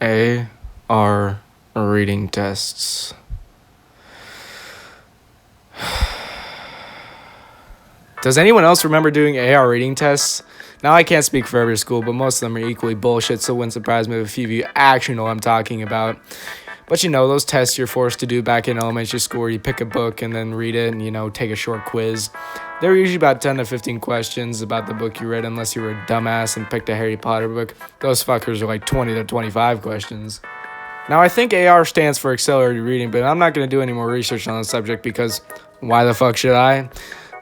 AR reading tests. Does anyone else remember doing AR reading tests? Now, I can't speak for every school, but most of them are equally bullshit, so it wouldn't surprise me if a few of you actually know what I'm talking about. But you know, those tests you're forced to do back in elementary school where you pick a book and then read it and, take a short quiz. They were usually about 10 to 15 questions about the book you read, unless you were a dumbass and picked a Harry Potter book. Those fuckers are like 20 to 25 questions. Now, I think AR stands for accelerated reading, but I'm not going to do any more research on the subject because why the fuck should I?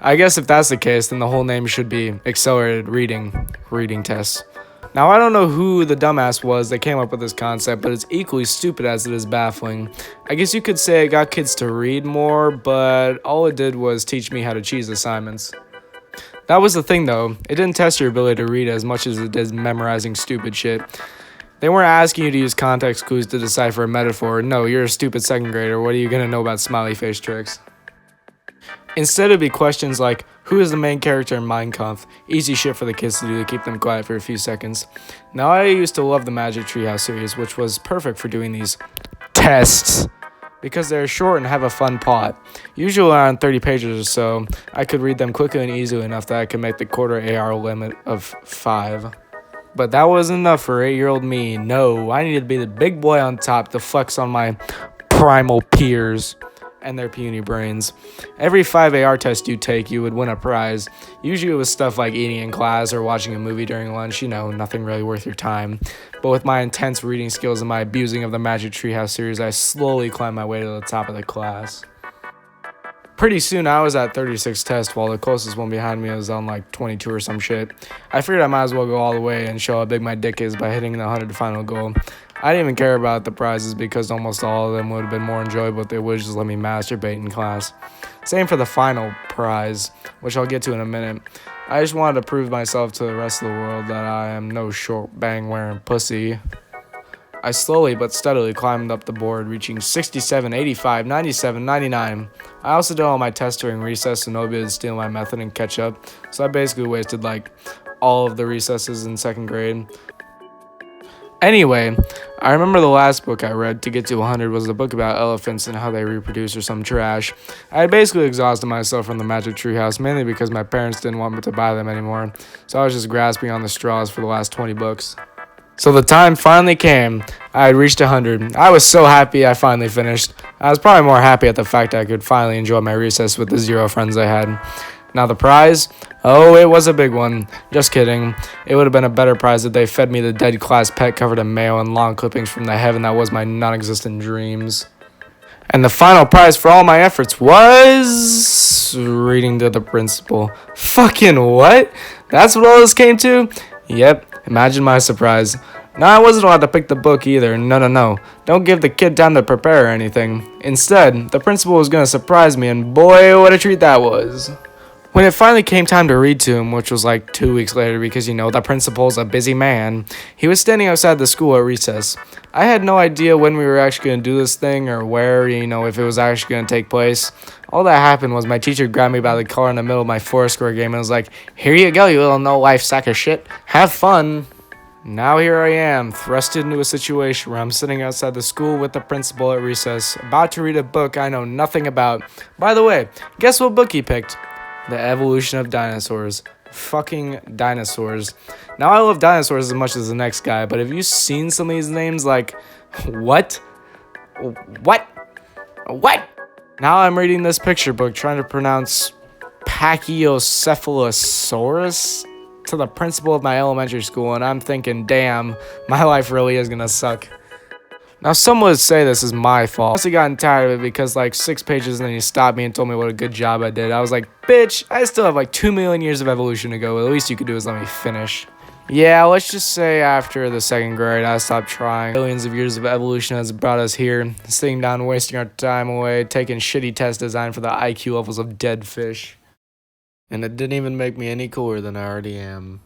I guess if that's the case, then the whole name should be accelerated reading tests. Now, I don't know who the dumbass was that came up with this concept, but it's equally stupid as it is baffling. I guess you could say it got kids to read more, but all it did was teach me how to cheese assignments. That was the thing, though. It didn't test your ability to read as much as it did memorizing stupid shit. They weren't asking you to use context clues to decipher a metaphor. No, you're a stupid second grader. What are you going to know about smiley face tricks? Instead, it'd be questions like, who is the main character in Mein Kampf? Easy shit for the kids to do to keep them quiet for a few seconds. Now, I used to love the Magic Treehouse series, which was perfect for doing these tests, because they're short and have a fun plot. Usually around 30 pages or so, I could read them quickly and easily enough that I could make the quarter AR limit of 5. But that wasn't enough for 8-year-old me. No, I needed to be the big boy on top to flex on my primal peers and their puny brains. Every 5 AR test you take, you would win a prize. Usually it was stuff like eating in class or watching a movie during lunch, nothing really worth your time. But with my intense reading skills and my abusing of the Magic Treehouse series, I slowly climbed my way to the top of the class. Pretty soon I was at 36 tests while the closest one behind me was on like 22 or some shit. I figured I might as well go all the way and show how big my dick is by hitting the 100 final goal. I didn't even care about the prizes because almost all of them would have been more enjoyable if they would just let me masturbate in class. Same for the final prize, which I'll get to in a minute. I just wanted to prove myself to the rest of the world that I am no short bang wearing pussy. I slowly but steadily climbed up the board, reaching 67, 85, 97, 99. I also did all my tests during recess so nobody would steal my method and catch up, so I basically wasted all of the recesses in second grade. Anyway, I remember the last book I read to get to 100 was a book about elephants and how they reproduce or some trash. I had basically exhausted myself from the Magic Treehouse, mainly because my parents didn't want me to buy them anymore, so I was just grasping on the straws for the last 20 books. So the time finally came. I had reached 100. I was so happy I finally finished. I was probably more happy at the fact I could finally enjoy my recess with the 0 friends I had. Now the prize? Oh, it was a big one. Just kidding. It would have been a better prize if they fed me the dead class pet covered in mayo and lawn clippings from the heaven that was my non-existent dreams. And the final prize for all my efforts was reading to the principal. Fucking what? That's what all this came to? Yep. Imagine my surprise. Now, I wasn't allowed to pick the book either. No. Don't give the kid time to prepare or anything. Instead, the principal was going to surprise me, and boy, what a treat that was. When it finally came time to read to him, which was like 2 weeks later because, the principal's a busy man, he was standing outside the school at recess. I had no idea when we were actually going to do this thing or where, if it was actually going to take place. All that happened was my teacher grabbed me by the collar in the middle of my Foursquare game and was like, "Here you go, you little no-life sack of shit. Have fun." Now here I am, thrusted into a situation where I'm sitting outside the school with the principal at recess, about to read a book I know nothing about. By the way, guess what book he picked? The Evolution of Dinosaurs. Fucking dinosaurs. Now, I love dinosaurs as much as the next guy, but have you seen some of these names? What? Now I'm reading this picture book trying to pronounce Pachycephalosaurus to the principal of my elementary school, and I'm thinking, damn, my life really is gonna suck. Now, some would say this is my fault. I also gotten tired of it because 6 pages and then he stopped me and told me what a good job I did. I was like, bitch, I still have 2 million years of evolution to go. The least you could do is let me finish. Yeah, let's just say after the second grade, I stopped trying. Billions of years of evolution has brought us here, sitting down, wasting our time away, taking shitty tests designed for the IQ levels of dead fish. And it didn't even make me any cooler than I already am.